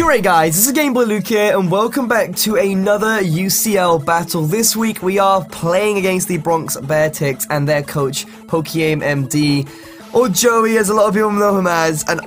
Alright guys, this is GameboyLuke here, and welcome back to another UCL battle. This week we are playing against the Bronx Beartics and their coach, Pokémon MD, or Joey as a lot of people know him as, and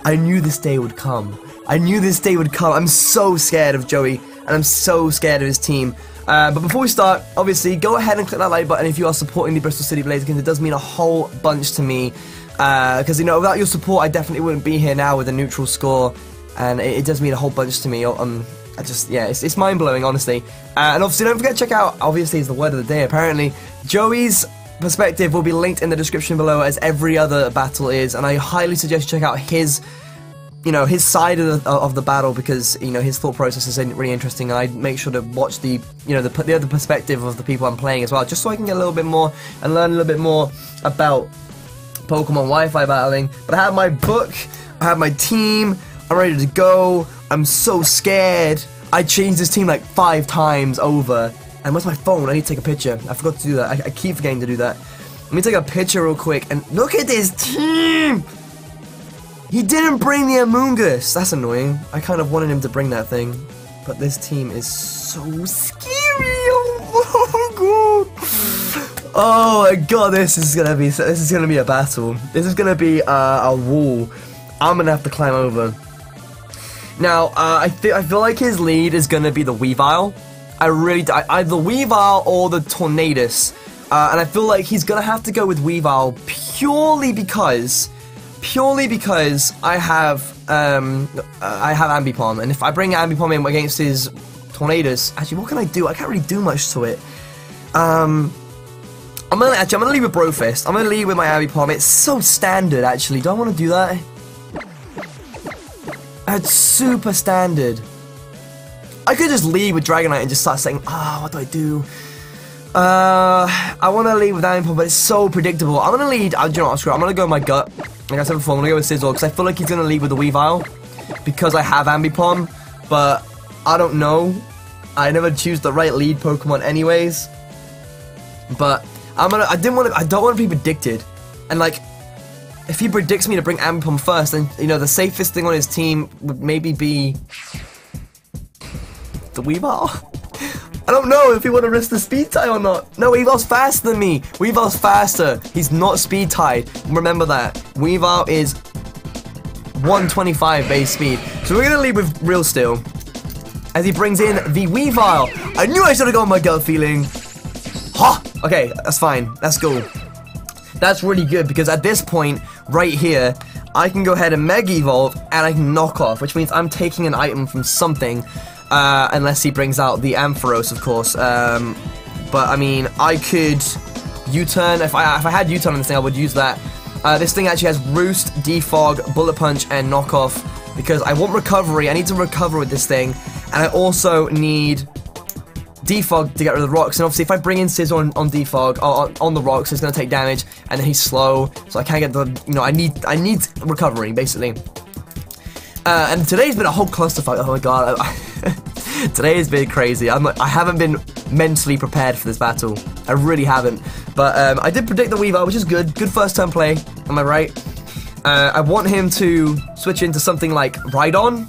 I knew this day would come. I knew this day would come. I'm so scared of Joey, and I'm so scared of his team. But before we start, obviously, go ahead and click that like button if you are supporting the Bristol City Blazikens. It does mean a whole bunch to me, because, you know, without your support, I definitely wouldn't be here now with a neutral score. And it does mean a whole bunch to me. It's mind-blowing, honestly. And obviously, don't forget to check out, obviously, it's the word of the day, apparently. Joey's perspective will be linked in the description below, as every other battle is. And I highly suggest you check out his, you know, his side of the battle, because, you know, his thought process is really interesting. And I make sure to watch the, you know, the other perspective of the people I'm playing as well, just so I can get a little bit more and learn a little bit more about Pokemon Wi-Fi battling. But I have my book, I have my team, I'm ready to go. I'm so scared. I changed this team like 5 times over. And where's my phone? I need to take a picture. I forgot to do that. I keep forgetting to do that. Let me take a picture real quick. And look at this team! He didn't bring the Amoonguss. That's annoying. I kind of wanted him to bring that thing. But this team is so scary. Oh my god. Oh my god, this is gonna be a battle. This is gonna be a wall I'm gonna have to climb over. Now, I feel like his lead is gonna be the Weavile. Either Weavile or the Tornadus. And I feel like he's gonna have to go with Weavile purely because I have Ambipom, and if I bring Ambipom in against his Tornadus, actually, what can I do? I can't really do much to it. I'm gonna lead with Brofist. I'm gonna lead with my Ambipom. It's so standard, actually. Do I want to do that? That's super standard. I could just lead with Dragonite and just start saying, what do I do? I want to lead with Ambipom, but it's so predictable. I'm gonna lead. You know what? Screw it. I'm gonna go with my gut. Like I said before, I'm gonna go with Sizzle because I feel like he's gonna lead with the Weavile because I have Ambipom, but I don't know. I never choose the right lead Pokemon, anyways. But I don't want to be predicted, and like, if he predicts me to bring Ambipom first, then, you know, the safest thing on his team would maybe be the Weavile. I don't know if he want to risk the speed tie or not. No, Weavile's faster than me. Weavile's faster. He's not speed tied. Remember that. Weavile is 125 base speed. So we're gonna lead with Real Steel as he brings in the Weavile. I knew I should have gone with my gut feeling. Ha! Okay, that's fine. That's cool. That's really good, because at this point, right here, I can go ahead and Mega Evolve, and I can knock off, which means I'm taking an item from something, unless he brings out the Ampharos, of course. But I mean, I could U-turn. If I had U-turn on this thing, I would use that. This thing actually has Roost, Defog, Bullet Punch, and Knockoff, because I want recovery. I need to recover with this thing, and I also need Defog to get rid of the rocks. And obviously, if I bring in Sizzle on Defog, on the rocks, it's going to take damage, and then he's slow, so I can't get the, you know, I need recovery, basically. And today's been a whole clusterfuck. Oh my god, today has been crazy. I haven't been mentally prepared for this battle. I really haven't. But I did predict the Weavile, which is good. Good first turn play. Am I right? I want him to switch into something like Rhydon.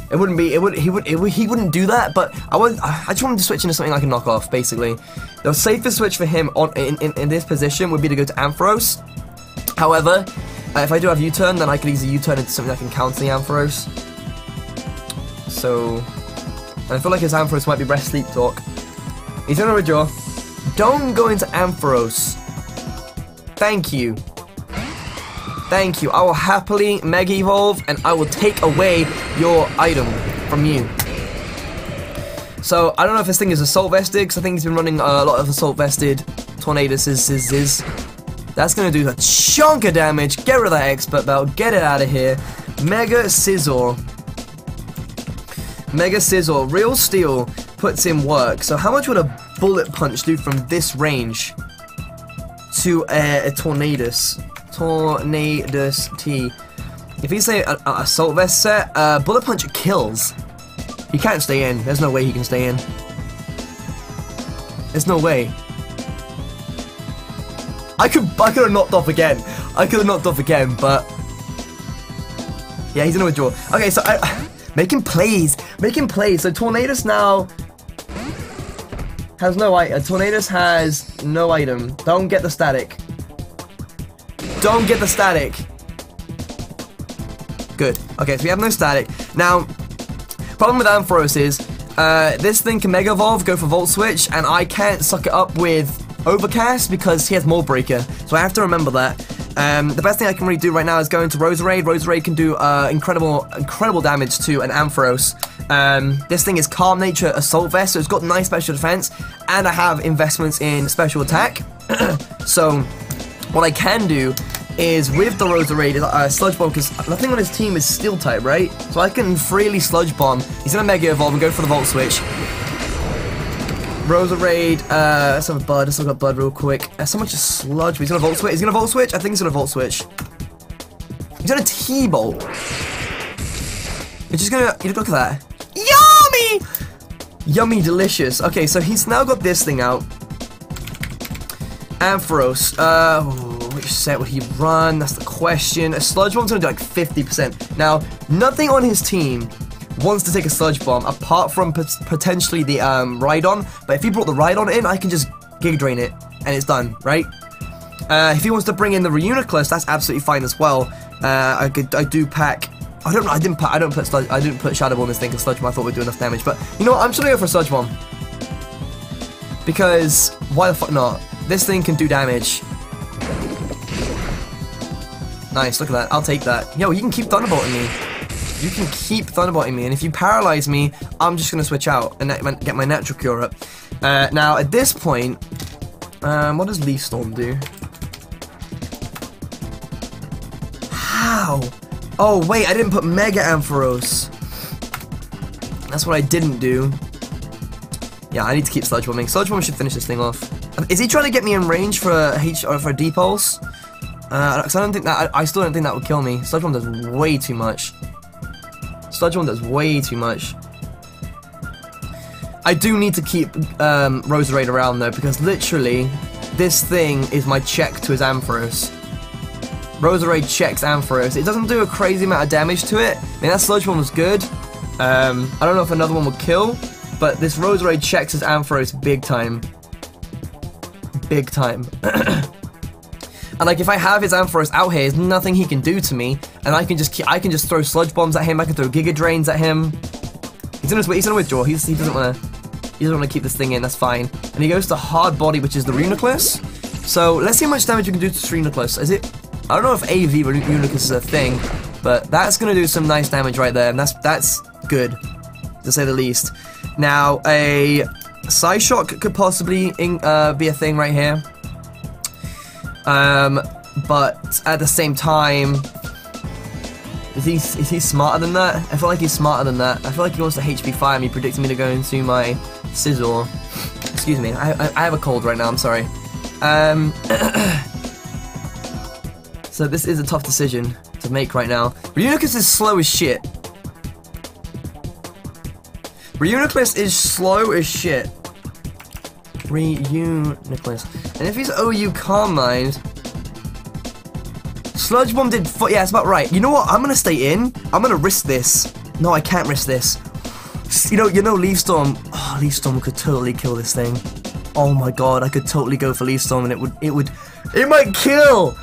It wouldn't be. He wouldn't do that. But I just want him to switch into something like a knockoff. Basically, the safest switch for him in this position would be to go to Ampharos. However, if I do have U-turn, then I could easily U-turn into something that can counter the Ampharos. So, and I feel like his Ampharos might be Breath Sleep Talk. He's gonna withdraw. Don't go into Ampharos. Thank you. Thank you. I will happily Mega Evolve, and I will take away your item from you. So, I don't know if this thing is Assault Vested, because I think he's been running a lot of Assault Vested Tornadus. That's going to do a chunk of damage. Get rid of that Expert Belt. Get it out of here. Mega Sizzle. Mega Sizzle. Real Steel puts in work. So, how much would a Bullet Punch do from this range to a Tornadus? Tornadus T. If you say an Assault Vest set, Bullet Punch kills. He can't stay in. There's no way he can stay in. There's no way. I could have knocked off again. But Yeah, he's gonna withdraw. Okay, so making plays. So Tornadus now has no item. Tornadus has no item. Don't get the static. Don't get the static. Good. Okay, so we have no static. Now, problem with Ampharos is this thing can Mega Evolve, go for Volt Switch, and I can't suck it up with Overcast because he has Mold Breaker. So I have to remember that. The best thing I can really do right now is go into Roserade. Roserade can do incredible damage to an Ampharos. This thing is Calm Nature Assault Vest, so it's got nice special defense, and I have investments in special attack. So what I can do is with the Roserade, Sludge Bomb, because nothing on his team is Steel type, right? So I can freely Sludge Bomb. He's gonna Mega Evolve and go for the Volt Switch. Roserade, let's have a Bud. Let's look up Bud real quick. Someone just Sludge. He's gonna Volt Switch. He's gonna Volt Switch. I think he's gonna Volt Switch. He's gonna T-Bolt. It's just gonna. Look at that. Yummy! Yummy, delicious. Okay, so he's now got this thing out. Ampharos. Which set would he run? That's the question. A Sludge Bomb's gonna do like 50%. Now, nothing on his team wants to take a Sludge Bomb apart from potentially the Rhydon. But if he brought the Rhydon in, I can just Giga Drain it and it's done, right? If he wants to bring in the Reuniclus, that's absolutely fine as well. I do pack. I don't put Shadow Ball in this thing because Sludge Bomb I thought would do enough damage. But you know what? I'm just gonna go for a Sludge Bomb because why the fuck not? This thing can do damage. Nice, look at that. I'll take that. Yo, you can keep Thunderbolting me. You can keep Thunderbolting me, and if you paralyze me, I'm just gonna switch out and get my Natural Cure up. Now, at this point, what does Leaf Storm do? How? Oh, wait, I didn't put Mega Ampharos. That's what I didn't do. Yeah, I need to keep Sludge Bombing. Sludge Bomb should finish this thing off. Is he trying to get me in range for a D-Pulse? Because I don't think that, I still don't think that would kill me. Sludge Bomb does way too much. Sludge Bomb does way too much. I do need to keep Roserade around though, because literally, this thing is my check to his Ampharos. Roserade checks Ampharos. It doesn't do a crazy amount of damage to it. I mean, that Sludge Bomb was good. I don't know if another one would kill, but this Roserade checks his Ampharos big time. Big time. And like if I have his Ampharos out here, there's nothing he can do to me, and I can just throw Sludge Bombs at him. I can throw Giga Drains at him. He's gonna withdraw. He doesn't wanna keep this thing in. That's fine. And he goes to Hard Body, which is the Reuniclus. So let's see how much damage you can do to Reuniclus. Is it? I don't know if AV Reuniclus is a thing, but that's gonna do some nice damage right there, and that's good, to say the least. Now a Psyshock could possibly be a thing right here. But at the same time, is he smarter than that? I feel like he's smarter than that. I feel like he wants to HP fire me, predicting me to go into my Scizor. Excuse me, I have a cold right now, I'm sorry. So this is a tough decision to make right now. Reuniclus is slow as shit. Reuniclus is slow as shit. Reuniclus. And if he's OU Calm Mind, Sludge Bomb did. Yeah, it's about right. You know what? I'm gonna stay in. I'm gonna risk this. No, I can't risk this. You know, Leaf Storm. Oh, Leaf Storm could totally kill this thing. Oh my god, I could totally go for Leaf Storm, and it might kill.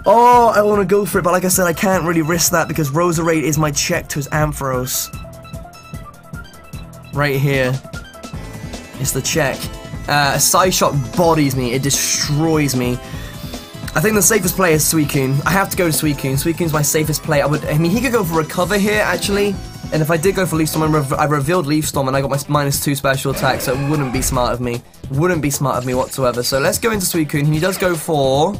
Oh, I want to go for it, but like I said, I can't really risk that because Roserade is my check to his Ampharos. Right here. It's the check. A Psyshock bodies me. It destroys me. I think the safest play is Suicune. I have to go to Suicune. Suicune's my safest play. I mean, he could go for Recover here, actually. And if I did go for Leaf Storm, I revealed Leaf Storm and I got my -2 special attack, so it wouldn't be smart of me. Wouldn't be smart of me whatsoever. So let's go into Suicune. He does go for...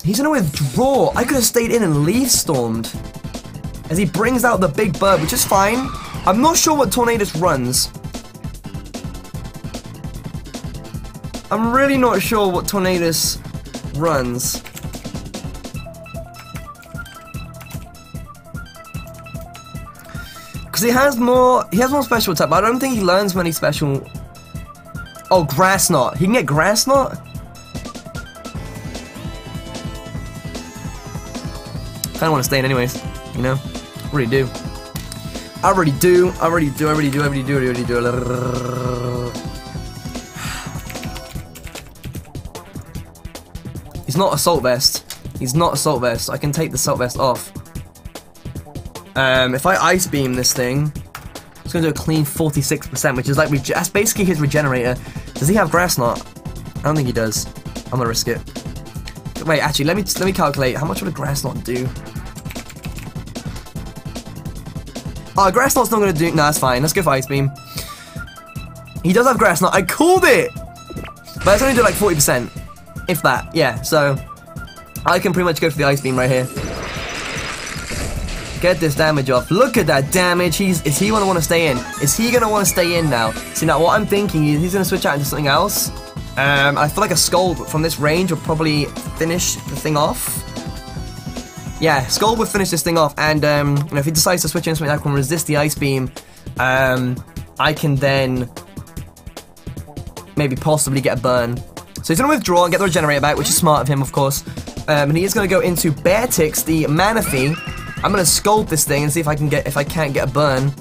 He's gonna withdraw. I could have stayed in and Leaf Stormed. As he brings out the big bird, which is fine. I'm not sure what Tornadus runs. I'm really not sure what Tornadus runs. Because he has more special attack, but I don't think he learns many special... Oh, Grass Knot. He can get Grass Knot? Kinda wanna stay in anyways, you know? Really do. I really do. He's not Assault Vest. He's not Assault Vest. I can take the Assault Vest off. If I Ice Beam this thing, it's gonna do a clean 46%, which is like, that's basically his regenerator. Does he have Grass Knot? I don't think he does. I'm gonna risk it. Wait, actually, let me calculate. How much would a Grass Knot do? Oh, Grass Knot's not gonna do. No, that's fine. Let's go for Ice Beam. He does have Grass Knot. I called it! But it's only do like 40%. If that. Yeah, so I can pretty much go for the Ice Beam right here. Get this damage off. Look at that damage. Is he gonna want to stay in? Is he gonna want to stay in now? See, now what I'm thinking is he's gonna switch out into something else. I feel like a Skull from this range will probably finish the thing off. Yeah, Skull will finish this thing off, and you know, if he decides to switch into something that can resist the Ice Beam, I can then maybe possibly get a burn. So he's gonna withdraw and get the regenerator back, which is smart of him, of course. And he is gonna go into Beartics, the Manaphy. I'm gonna scold this thing and see if I can't get a burn.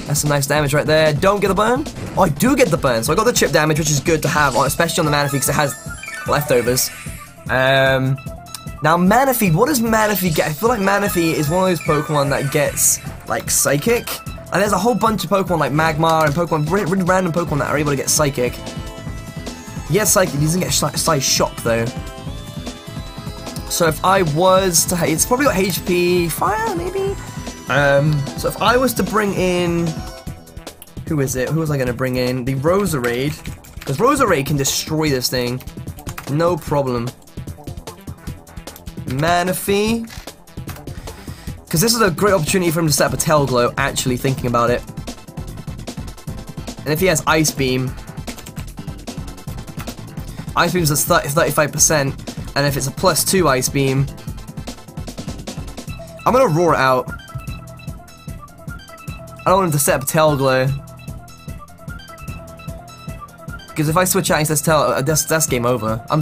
That's some nice damage right there. Don't get a burn. Oh, I do get the burn. So I got the chip damage, which is good to have, especially on the Manaphy because it has leftovers. Now Manaphy, what does Manaphy get? I feel like Manaphy is one of those Pokemon that gets like Psychic. And there's a whole bunch of Pokemon like Magmar and Pokemon, really random Pokemon that are able to get Psychic. Yes, Psychic, he doesn't get Size Shock though. So if I was to, it's probably got HP Fire maybe? So if I was to bring in, who is it? Who was I going to bring in? The Roserade. Because Roserade can destroy this thing. No problem. Manaphy. Because this is a great opportunity for him to set up a Tail Glow, actually thinking about it. And if he has Ice Beam, Ice Beam's at 35%, and if it's a +2 Ice Beam, I'm gonna roar it out. I don't want him to set up a Tail Glow. Because if I switch out and he says Tail, that's game over. I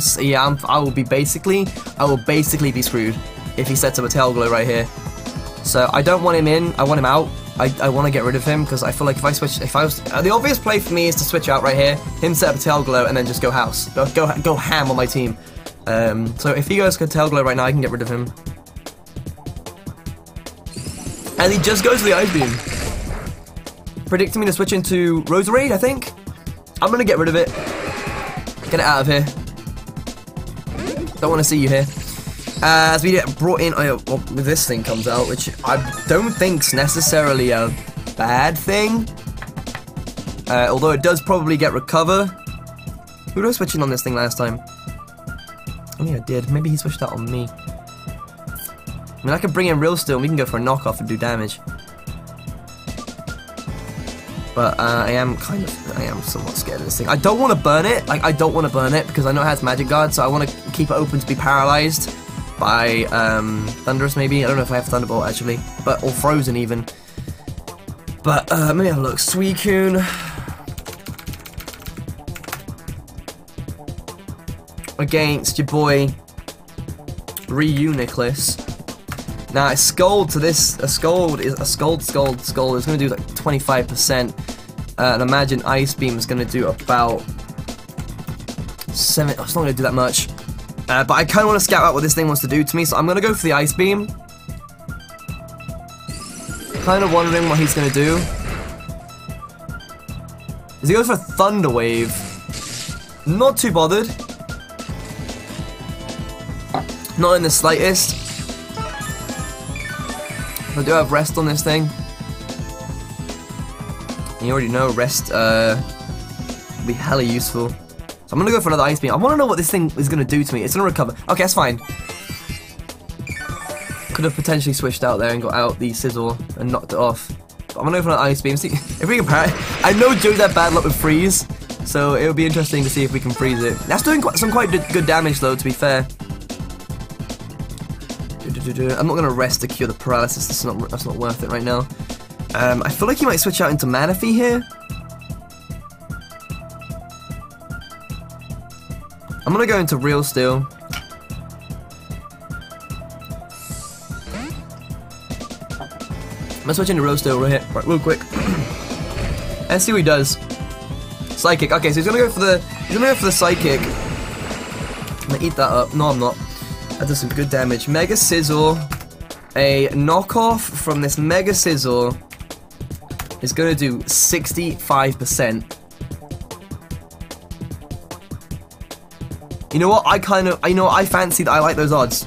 will basically be screwed if he sets up a Tail Glow right here. So I don't want him in, I want him out. I want to get rid of him because I feel like the obvious play for me is to switch out right here, him set up a Tail Glow, and then just go house. Go ham on my team. So if he goes to Tail Glow right now, I can get rid of him. And he just goes to the Ice Beam. Predicting me to switch into Roserade, I think. I'm gonna get rid of it. Get it out of here. Don't want to see you here. As we get brought in, this thing comes out, which I don't think's necessarily a bad thing. Although it does probably get Recover. Who did I switch in on this thing last time? I think I did. Maybe he switched out on me. I mean, I could bring in Real Steel and we can go for a knockoff and do damage. But I am somewhat scared of this thing. I don't want to burn it. Like, I don't want to burn it because I know it has Magic Guard, so I want to keep it open to be paralyzed by Thunderous maybe. I don't know if I have Thunderbolt actually, or Frozen even. But let me have a look. Suicune against your boy Ryu Nicholas. Now a Scold to this, a Scold is going to do like 25%, and imagine Ice Beam is going to do about 7. It's not going to do that much, but I kind of want to scout out what this thing wants to do to me, so I'm going to go for the Ice Beam. Kind of wondering what he's going to do. Is he going for a Thunder Wave? Not too bothered. Not in the slightest. I do have Rest on this thing. You already know Rest will be hella useful. So I'm gonna go for another Ice Beam. I wanna know what this thing is gonna do to me. It's gonna recover. Okay, that's fine. Could have potentially switched out there and got out the Sizzle and knocked it off. But I'm gonna go for another Ice Beam. See if we can I know Joe's had bad luck with Freeze, so it'll be interesting to see if we can freeze it. That's doing some quite good damage though, to be fair. I'm not gonna Rest to cure the paralysis. That's not worth it right now. I feel like he might switch out into Manaphy here. I'm gonna go into Real Steel. gonna switch into Roaster over here, right, real quick. Let's see what he does. Psychic. Okay, so he's gonna go for the Psychic. I'm gonna eat that up. No, I'm not. That does some good damage. Mega Sizzle. A knockoff from this Mega Sizzle is gonna do 65%. You know what? I fancy that. I like those odds.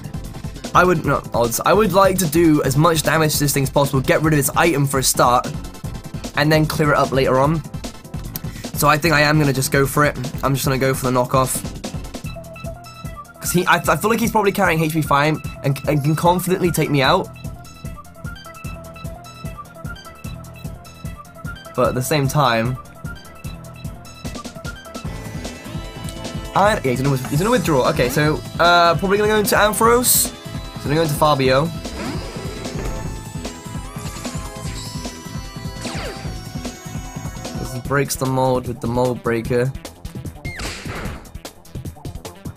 I would like to do as much damage to this thing as possible, get rid of its item for a start, and then clear it up later on. So I think I am going to just go for it. I'm just going to go for the knockoff. Because I feel like he's probably carrying HP 5 and can confidently take me out. But at the same time... yeah, he's going to withdraw. Okay, so probably going to go into Ampharos. So I'm going to go into Fabio. He breaks the mold with the mold breaker.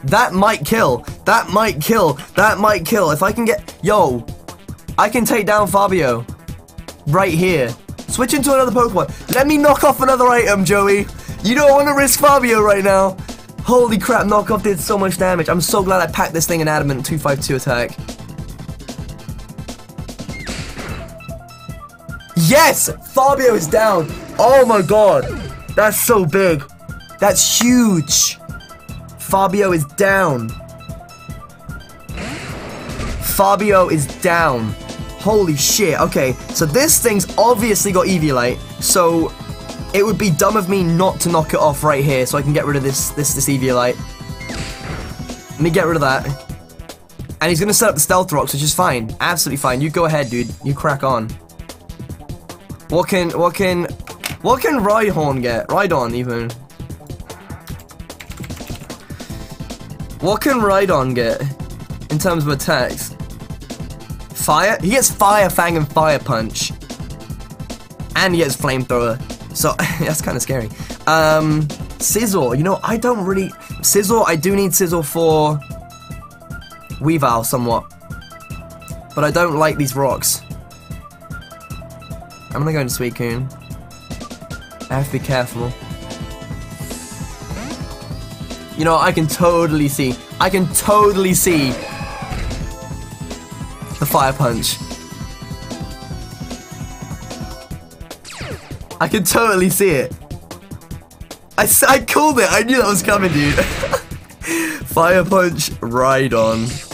That might kill. That might kill. That might kill. If I can get... Yo, I can take down Fabio. Right here. Switch into another Pokemon. Let me knock off another item, Joey. You don't want to risk Fabio right now. Holy crap, knockoff did so much damage. I'm so glad I packed this thing in Adamant 252 attack. Yes! Fabio is down. Oh my god. That's so big. That's huge. Fabio is down. Fabio is down. Holy shit. Okay, so this thing's obviously got Eviolite, so it would be dumb of me not to knock it off right here so I can get rid of this Eviolite. Let me get rid of that. And he's gonna set up the Stealth Rocks, which is fine. Absolutely fine. You go ahead, dude. You crack on. What can Rhydon get? Rhydon, even. What can Rhydon get in terms of attacks? Fire? He gets Fire Fang and Fire Punch. And he gets Flamethrower. So, that's kind of scary. Sizzle. You know, I don't really... Sizzle, I do need Sizzle for Weavile somewhat. But I don't like these rocks. I'm gonna go into Suicune. I have to be careful. You know, I can totally see the Fire Punch. I can totally see it. I called it. I knew that was coming, dude. Fire Punch, Rhydon.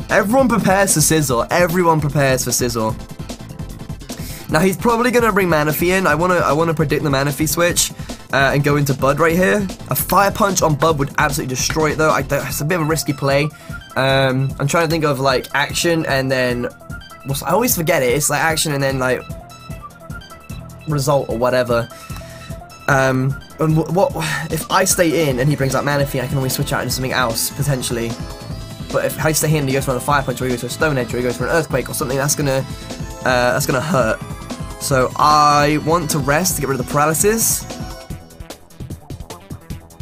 Everyone prepares for Sizzle. Everyone prepares for Sizzle. Now he's probably gonna bring Manaphy in. I wanna predict the Manaphy switch and go into Bud right here. A Fire Punch on Bud would absolutely destroy it, though. It's a bit of a risky play. I'm trying to think of like action and then I always forget it. It's like action and then like result or whatever. And what if I stay in and he brings out Manaphy? I can always switch out into something else potentially. But if I stay in and he goes for another Fire Punch, or he goes for a Stone Edge, or he goes for an Earthquake or something, that's gonna hurt. So I want to rest to get rid of the paralysis,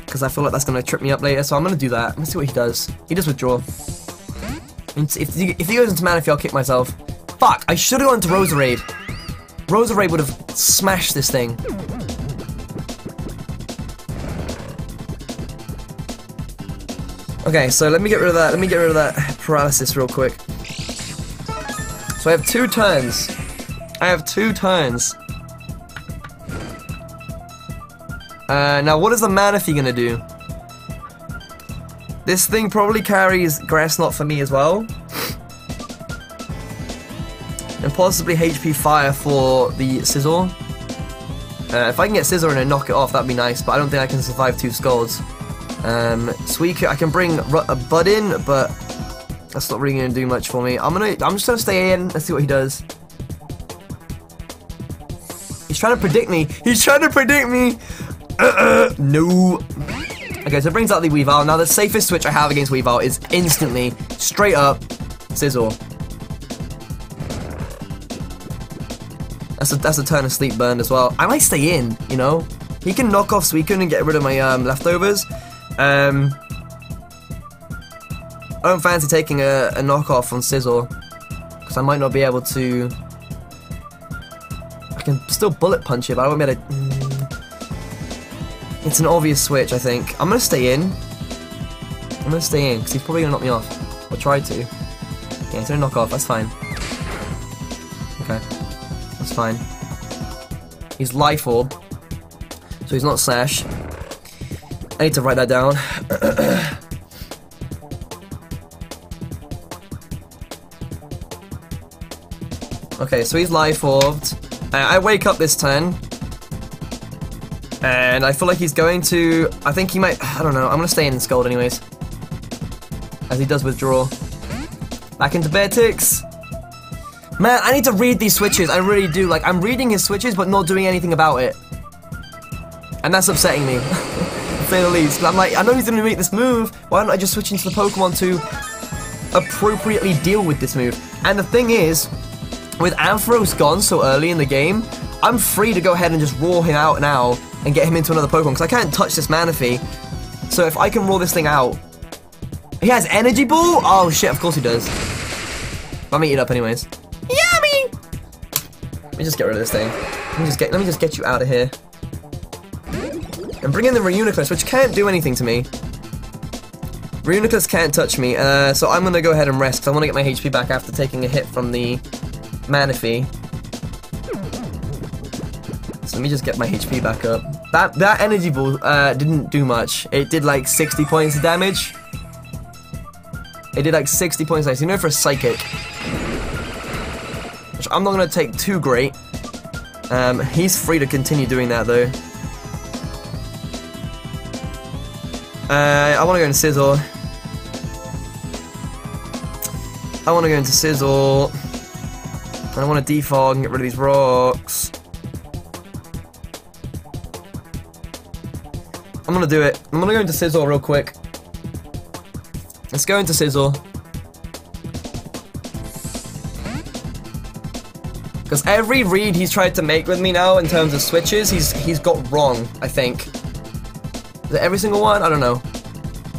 because I feel like that's gonna trip me up later. So I'm gonna do that. Let's see what he does. He does withdraw. If he goes into Manaphy, I'll kick myself. Fuck! I should have gone into Roserade. Roserade would have smashed this thing. Okay, so let me get rid of that. Let me get rid of that paralysis real quick. So I have 2 turns. Now what is the Manaphy gonna do? This thing probably carries Grass Knot for me as well. And possibly HP Fire for the Sizzle. If I can get Scizor in and knock it off, that'd be nice, but I don't think I can survive 2 Scalds. Suicune, I can bring a Bud in, but that's not really gonna do much for me. I'm just gonna stay in. Let's see what he does. He's trying to predict me. No. Okay, so it brings out the Weavile. Now the safest switch I have against Weavile is instantly, straight up, Scizor. That's a turn of Sleep Burn as well. I might stay in, you know. He can knock off Suicune and get rid of my leftovers. I don't fancy taking a knockoff on Sizzle, because I might not be able to... I can still bullet punch it, but I won't be able to... It's an obvious switch, I think. I'm gonna stay in. I'm gonna stay in, because he's probably gonna knock me off. Or try to. Yeah, he's gonna knock off, that's fine. Okay. That's fine. He's Life Orb. So he's not Sash. I need to write that down. Okay, so he's Life Orbed. I wake up this turn. And I feel like he's going to... I think he might... I don't know. I'm going to stay in and Scold anyways. As he does withdraw. Back into Beartics. Man, I need to read these switches. I really do. Like, I'm reading his switches, but not doing anything about it. And that's upsetting me. To say the least. I'm like, I know he's going to make this move. Why don't I just switch into the Pokemon to appropriately deal with this move? And the thing is, with Ampharos gone so early in the game, I'm free to go ahead and just roar him out now and get him into another Pokemon, because I can't touch this Manaphy. So if I can roar this thing out... He has Energy Ball? Oh shit, of course he does. I'm eating it up anyways. Yummy! Let me just get rid of this thing. Let me just get you out of here. And bring in the Reuniclus, which can't do anything to me. Reuniclus can't touch me, so I'm gonna go ahead and rest, because I want to get my HP back after taking a hit from the Manaphy. So let me just get my HP back up. That Energy Ball didn't do much. It did like 60 points of damage. It did like 60 points of damage. You know, for a Psychic. Which I'm not going to take too great. He's free to continue doing that though. I want to go into Sizzle. I want to go into Sizzle. I want to defog and get rid of these rocks. I'm gonna do it. I'm gonna go into Sizzle real quick. Let's go into Sizzle. Because every read he's tried to make with me now in terms of switches, he's got wrong, I think. Is it every single one? I don't know.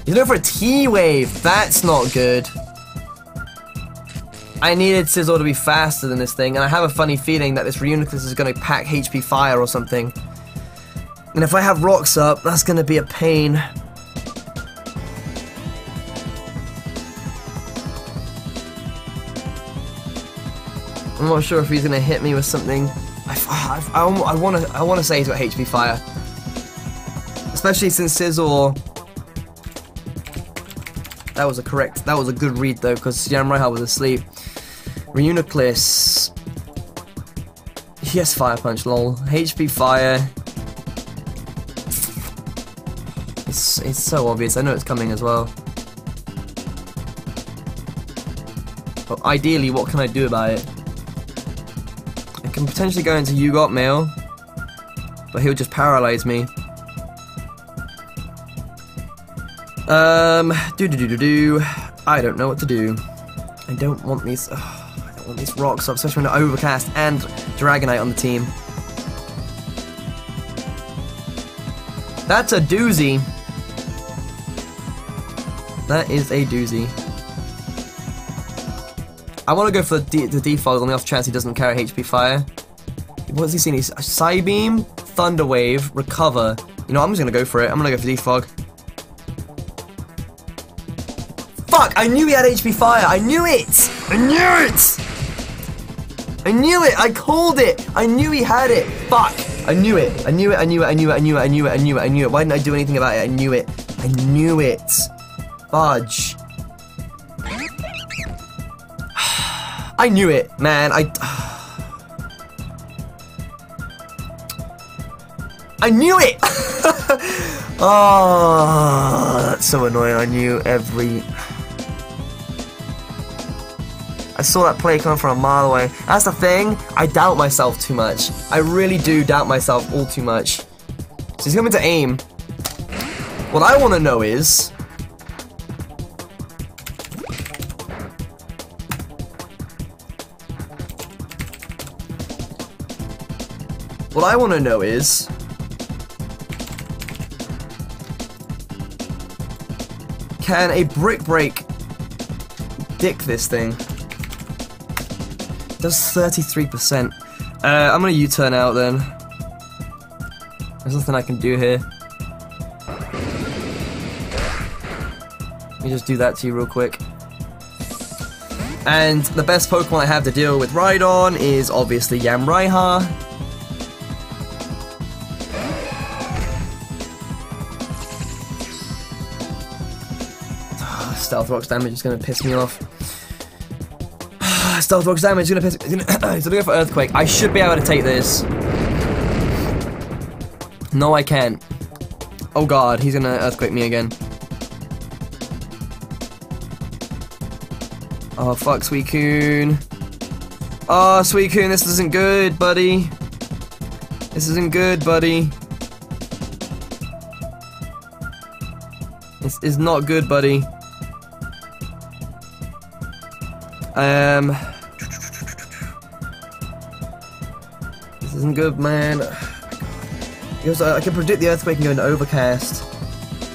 He's going for a T-Wave. That's not good. I needed Sizzle to be faster than this thing, and I have a funny feeling that this Reuniclus is going to pack HP Fire or something. And if I have rocks up, that's going to be a pain. I'm not sure if he's going to hit me with something. I want to say he's got HP Fire. Especially since Sizzle... That was a good read though, because Yamraiha was asleep. Reuniclus... Yes, Fire Punch, lol. HP Fire... It's so obvious. I know it's coming as well. But ideally, what can I do about it? I can potentially go into You Got Mail, but he'll just paralyze me. I don't know what to do. I don't want these. I don't want these rocks up, especially when they're Overcast and Dragonite on the team. That's a doozy. That is a doozy. I want to go for the defog on the off chance he doesn't carry HP Fire. What has he seen? He's Psybeam, Thunder Wave, Recover. You know, I'm just going to go for it. I'm going to go for defog. Fuck! I knew he had HP Fire! I knew it! I knew it! I knew it! I called it! I knew he had it! Fuck! I knew it! I knew it! I knew it! I knew it! I knew it! I knew it! I knew it! I knew it! Why didn't I do anything about it? I knew it! I knew it! Fudge. I knew it, man. I knew it! Oh, that's so annoying. I knew every... I saw that play coming from a mile away. That's the thing. I doubt myself too much. I really do doubt myself all too much. So he's coming to aim. What I want to know is... What I want to know is... Can a Brick Break predict this thing. It does 33%. I'm gonna U-turn out then. There's nothing I can do here. Let me just do that to you real quick. And the best Pokemon I have to deal with Rhydon is obviously Yamraiha. Stealth Rock's damage is gonna piss me off. Stealth Rock's damage is gonna piss. He's gonna go for Earthquake. I should be able to take this. No, I can't. Oh god, he's gonna Earthquake me again. Oh fuck, Suicune. Oh, Suicune, this isn't good, buddy. This isn't good, buddy. This is not good, buddy. This isn't good, man. Because I can predict the Earthquake and go into Overcast,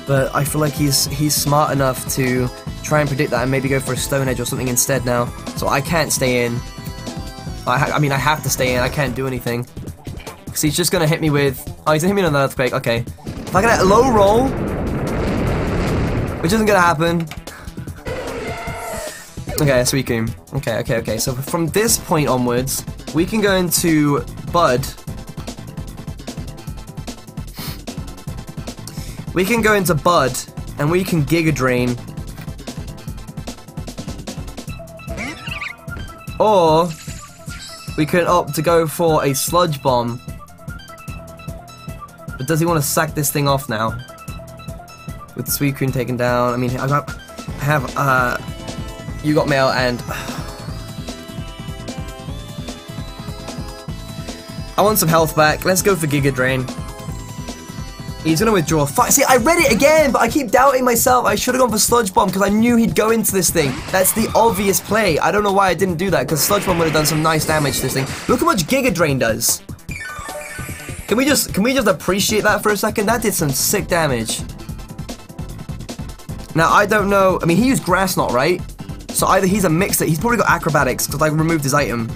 but I feel like he's smart enough to try and predict that and maybe go for a Stone Edge or something instead now. So I can't stay in. I mean, I have to stay in. I can't do anything. Because he's just gonna hit me with. Oh, he's gonna hit me with an Earthquake. Okay. If I get a low roll, which isn't gonna happen. Okay, Suicune. Okay. So from this point onwards, we can go into Bud. We can go into Bud, and we can Giga Drain. Or, we could opt to go for a Sludge Bomb. But does he want to sack this thing off now? With Suicune taken down, I mean, I have, You Got Mail and... I want some health back. Let's go for Giga Drain. He's gonna withdraw. See, I read it again, but I keep doubting myself. I should have gone for Sludge Bomb because I knew he'd go into this thing. That's the obvious play. I don't know why I didn't do that because Sludge Bomb would have done some nice damage to this thing. Look how much Giga Drain does. Can we just appreciate that for a second? That did some sick damage. Now I don't know. I mean, he used Grass Knot, right? So either he's a mixer. He's probably got Acrobatics because I removed his item.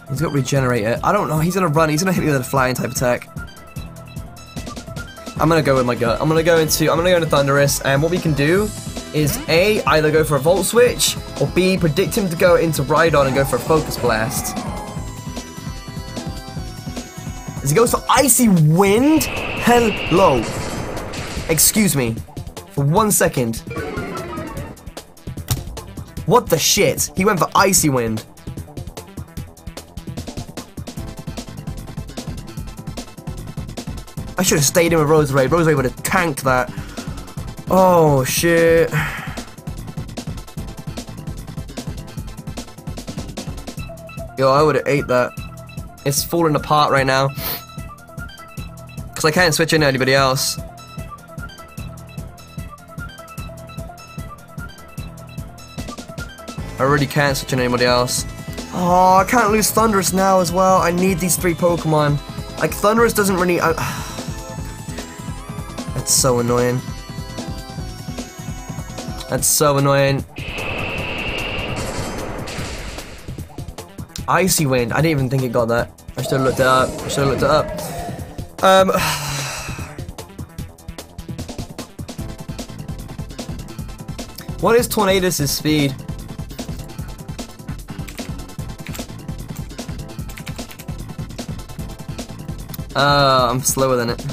He's got Regenerator. I don't know. He's gonna run. He's gonna hit me with a flying type attack. I'm gonna go with my gut. I'm gonna go into Thundurus, and what we can do is A, either go for a Volt Switch, or B, predict him to go into Rhydon and go for a Focus Blast. As he goes for Icy Wind? Hello. Excuse me. For 1 second. What the shit? He went for Icy Wind. I should have stayed in with Roserade. Roserade would have tanked that. Oh, shit. Yo, I would have ate that. It's falling apart right now. Because I can't switch into anybody else. I really can't switch into anybody else. Oh, I can't lose Thundurus now as well. I need these 3 Pokemon. Like, Thundurus doesn't really... That's so annoying. That's so annoying. Icy Wind. I didn't even think it got that. I should have looked it up. What is Tornadus' speed? I'm slower than it.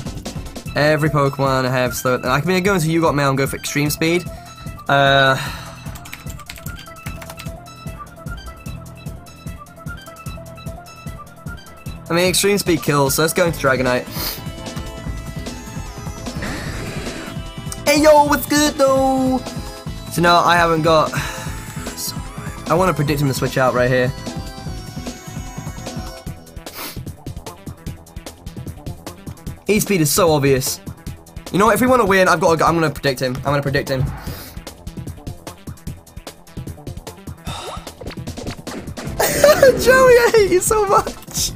Every Pokemon I have slower than it. I can go into You Got Mail and go for extreme speed. I mean, extreme speed kills, so let's go into Dragonite. Hey yo, what's good though? So now I haven't got... I want to predict him to switch out right here. E-speed is so obvious. You know what? If we want to win, I'm gonna predict him. I'm gonna predict him. Joey, I hate you so much.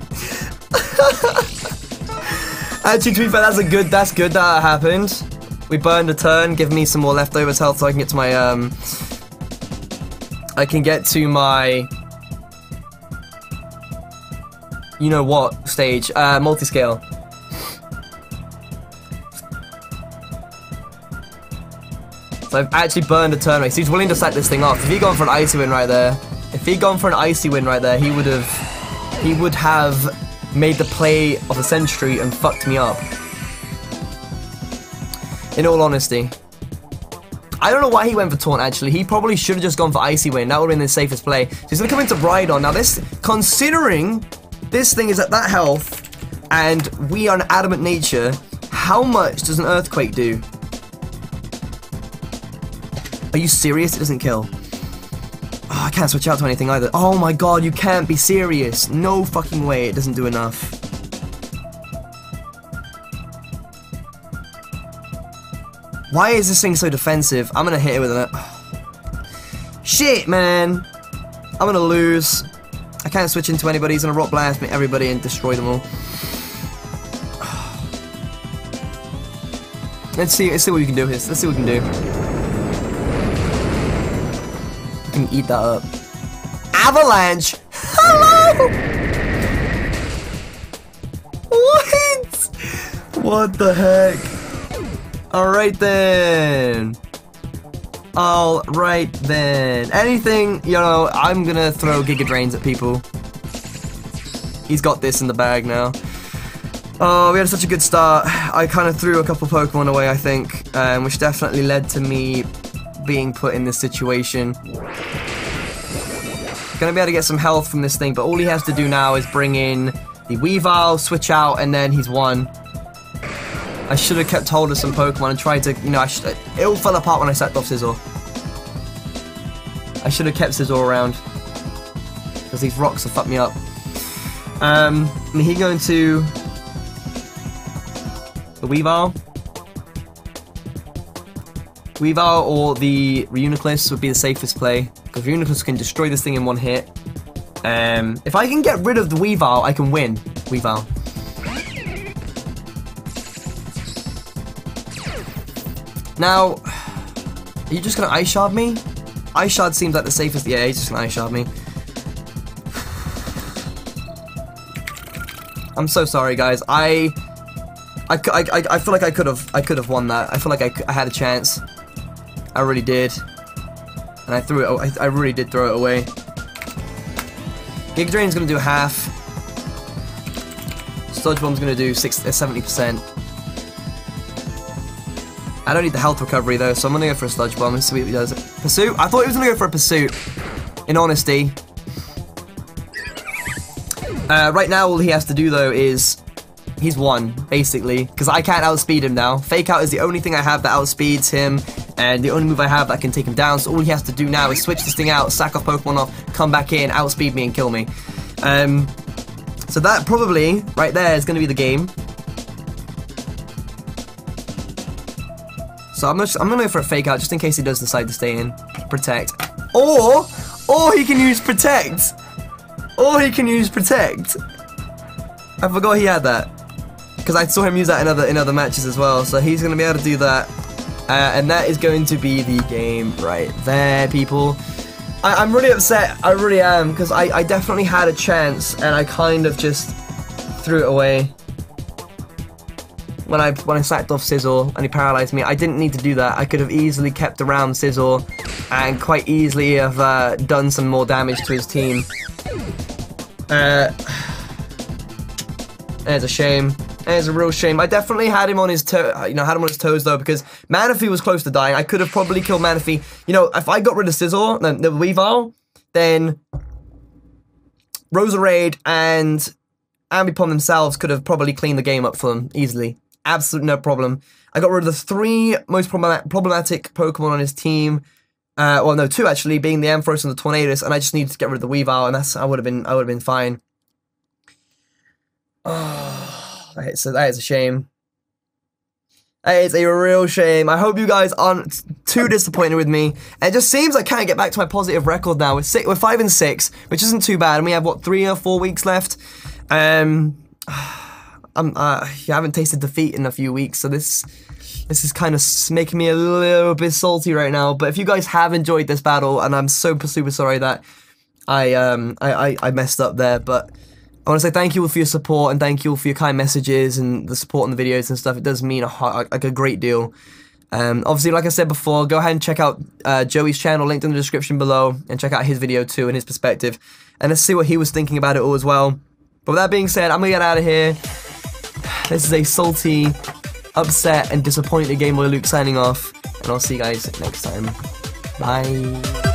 Actually, to be fair, that's good that happened. We burned a turn, give me some more leftovers health so I can get to my, you know what stage, multi-scale. So I've actually burned a turn race. He's willing to set this thing off. If he'd gone for an icy win right there, he would have made the play of the century and fucked me up. In all honesty. I don't know why he went for taunt actually. He probably should have just gone for icy win. That would have been the safest play. So he's gonna come into Rhydon. Now this, considering this thing is at that health and we are an adamant nature, how much does an earthquake do? Are you serious? It doesn't kill. Oh, I can't switch out to anything either. Oh my god, you can't be serious. No fucking way, it doesn't do enough. Why is this thing so defensive? I'm gonna hit it with an... Shit, man! I'm gonna lose. I can't switch into anybody. He's gonna rock blast me, everybody, and destroy them all. Let's see what we can do here. Let's see what we can do. We can eat that up. Avalanche! Hello! What? What the heck? Alright then. Alright then. Anything, you know, I'm gonna throw Giga Drains at people. He's got this in the bag now. Oh, we had such a good start. I kind of threw a couple Pokemon away, I think, which definitely led to me being put in this situation. Gonna be able to get some health from this thing, but all he has to do now is bring in the Weavile, switch out, and then he's won. I should have kept hold of some Pokemon and tried to, you know, it all fell apart when I sacked off Scizor. I should have kept Scizor around. Because these rocks have fucked me up. He going to the Weavile. Weavile or the Reuniclus would be the safest play. Because Reuniclus can destroy this thing in one hit. If I can get rid of the Weavile, I can win. Weavile. Now, are you just gonna Ice Shard me? Ice Shard seems like the safest. Yeah, he's just gonna Ice Shard me. I'm so sorry, guys. I feel like I could have won that. I feel like I had a chance. I really did, and I threw it. I really did throw it away. Giga Drain's gonna do half. Sludge Bomb's gonna do 70%. I don't need the health recovery though, so I'm gonna go for a Sludge Bomb and see what he does. Pursuit? I thought he was gonna go for a Pursuit, in honesty. Right now, all he has to do though is he's won, basically, because I can't outspeed him now. Fake Out is the only thing I have that outspeeds him, and the only move I have that can take him down, so all he has to do now is switch this thing out, sack off Pokemon off, come back in, outspeed me, and kill me. So that probably, right there, is going to be the game. So I'm gonna go for a Fake Out just in case he does decide to stay in. Protect. Or he can use Protect. Or he can use Protect. I forgot he had that. Because I saw him use that in other matches as well. So he's gonna be able to do that. And that is going to be the game right there, people. I'm really upset. I really am, because I definitely had a chance and I kind of just threw it away. When I sacked off Scizor and he paralyzed me, I didn't need to do that. I could have easily kept around Scizor and quite easily have done some more damage to his team. It's a shame. It's a real shame. I definitely had him on his toes though, because Manaphy was close to dying. I could have probably killed Manaphy. You know, if I got rid of Scizor, the Weavile, then Roserade and Ambipom themselves could have probably cleaned the game up for them easily. Absolute no problem. I got rid of the 3 most problematic Pokemon on his team. Well, no, 2 actually, being the Ampharos and the Tornadus, and I just needed to get rid of the Weavile, and I would have been fine. Oh, that is a shame. That is a real shame. I hope you guys aren't too disappointed with me. And it just seems I can't get back to my positive record now. We're 5 and 6, which isn't too bad, and we have what, 3 or 4 weeks left. you haven't tasted defeat in a few weeks, so this is kind of making me a little bit salty right now. But if you guys have enjoyed this battle, and I'm super sorry that I messed up there, but I want to say thank you all for your support, and thank you all for your kind messages and the support on the videos and stuff. It does mean a great deal. Obviously, like I said before, go ahead and check out Joey's channel, linked in the description below, and check out his video too and his perspective, and let's see what he was thinking about it all as well. But with that being said, I'm gonna get out of here. This is a salty, upset, and disappointed GameboyLuke signing off, and I'll see you guys next time. Bye.